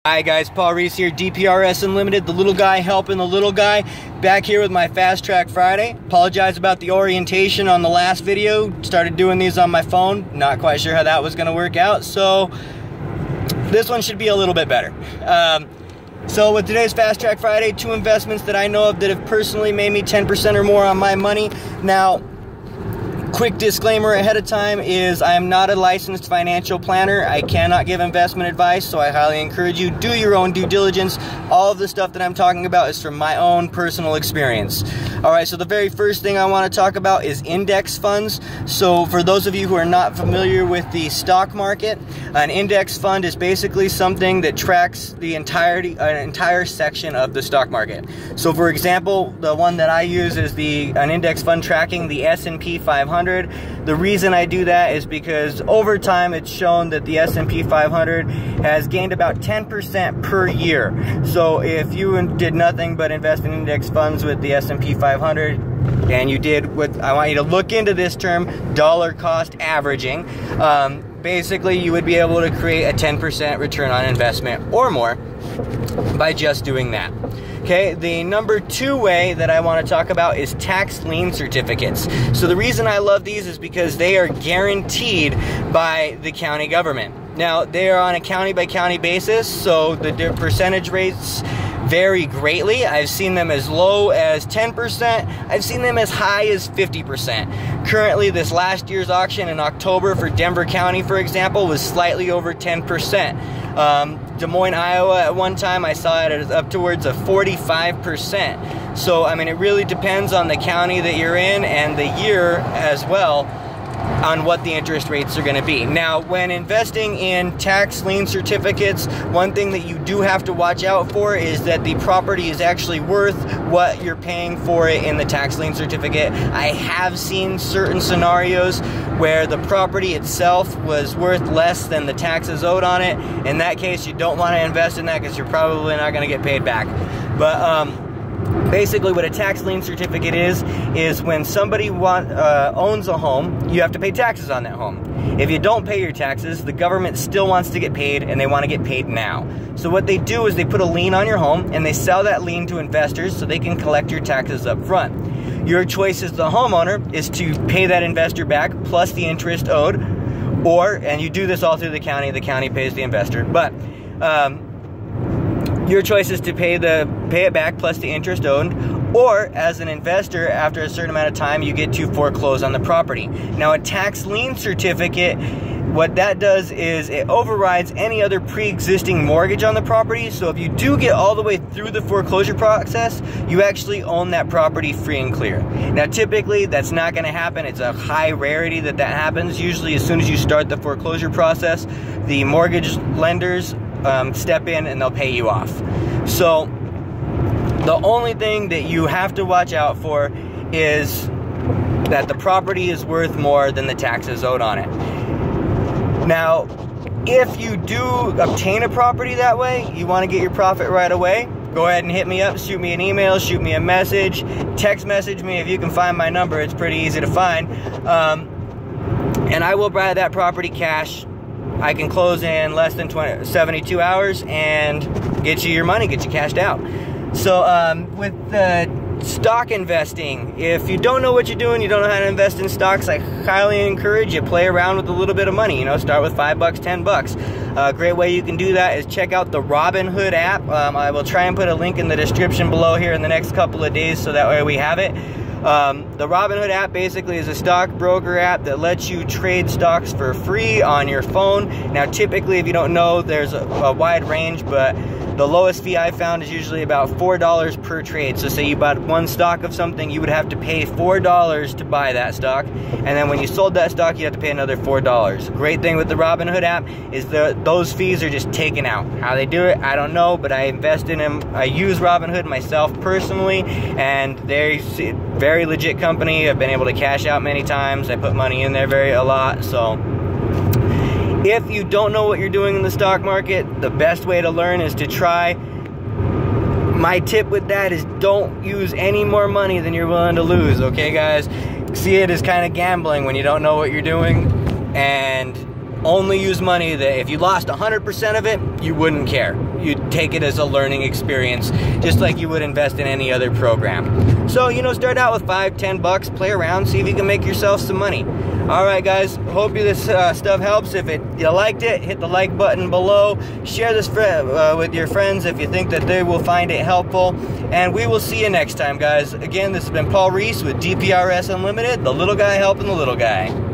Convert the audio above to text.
Hi guys, Paul Reese here, DPRS Unlimited, the little guy helping the little guy. Back here with my Fast Track Friday. Apologize about the orientation on the last video. Started doing these on my phone. Not quite sure how that was going to work out, so this one should be a little bit better. So with today's Fast Track Friday, two investments that I know of that have personally made me 10% or more on my money. Now, quick disclaimer ahead of time is I am not a licensed financial planner. I cannot give investment advice, so I highly encourage you, do your own due diligence. All of the stuff that I'm talking about is from my own personal experience. Alright, so the very first thing I want to talk about is index funds. So for those of you who are not familiar with the stock market, an index fund is basically something that tracks the entire section of the stock market. So for example, the one that I use is an index fund tracking the S&P 500. The reason I do that is because over time it's shown that the S&P 500 has gained about 10% per year. So if you did nothing but invest in index funds with the S&P 500, and you did what I want you to look into this term, dollar cost averaging, basically you would be able to create a 10% return on investment or more by just doing that. Okay, the number two way that I want to talk about is tax lien certificates. So the reason I love these is because they are guaranteed by the county government. Now, they are on a county by county basis, so the percentage rates vary greatly. I've seen them as low as 10%. I've seen them as high as 50%. Currently, this last year's auction in October for Denver County, for example, was slightly over 10%. Des Moines, Iowa, at one time, I saw it as upwards of 45%. So, I mean, it really depends on the county that you're in and the year as well on what the interest rates are going to be. Now, when investing in tax lien certificates, one thing that you do have to watch out for is that the property is actually worth what you're paying for it in the tax lien certificate. I have seen certain scenarios where the property itself was worth less than the taxes owed on it. In that case, you don't want to invest in that because you're probably not going to get paid back. But basically what a tax lien certificate is when somebody owns a home, you have to pay taxes on that home. If you don't pay your taxes, the government still wants to get paid, and they want to get paid now. So what they do is they put a lien on your home, and they sell that lien to investors so they can collect your taxes up front. Your choice as the homeowner is to pay that investor back plus the interest owed, and you do this all through the county pays the investor, but your choice is to pay it back plus the interest owed, or as an investor, after a certain amount of time, you get to foreclose on the property. Now, a tax lien certificate, what that does is it overrides any other pre-existing mortgage on the property. So if you do get all the way through the foreclosure process, you actually own that property free and clear. Now, typically, that's not going to happen. It's a high rarity that happens. Usually, as soon as you start the foreclosure process, the mortgage lenders step in and they'll pay you off. So the only thing that you have to watch out for is that the property is worth more than the taxes owed on it. Now, if you do obtain a property that way, you want to get your profit right away, go ahead and hit me up, shoot me an email, shoot me a message, text message me if you can find my number. It's pretty easy to find. And I will buy that property cash. I can close in less than 72 hours and get you your money, get you cashed out. So with stock investing, if you don't know what you're doing, you don't know how to invest in stocks, I highly encourage you play around with a little bit of money. You know, start with $5, $10. A great way you can do that is check out the Robinhood app. I will try and put a link in the description below here in the next couple of days so that way we have it. The Robinhood app basically is a stockbroker app that lets you trade stocks for free on your phone. Now, typically, if you don't know, there's a wide range, but the lowest fee I found is usually about $4 per trade. So say you bought one stock of something, you would have to pay $4 to buy that stock. And then when you sold that stock, you have to pay another $4. The great thing with the Robinhood app is those fees are just taken out. How they do it, I don't know, but I invest in them. I use Robinhood myself personally, and they're very legit company. I've been able to cash out many times. I put money in there a lot, so if you don't know what you're doing in the stock market, the best way to learn is to try. My tip with that is don't use any more money than you're willing to lose, okay, guys? See it as kind of gambling when you don't know what you're doing, and only use money that if you lost 100% of it, you wouldn't care. you'd take it as a learning experience, just like you would invest in any other program. So, you know, start out with $5-10, play around, see if you can make yourself some money. All right, guys, hope this stuff helps. If you liked it, hit the like button below. Share this with your friends if you think that they will find it helpful. And we will see you next time, guys. Again, this has been Paul Reese with DPRS Unlimited, the little guy helping the little guy.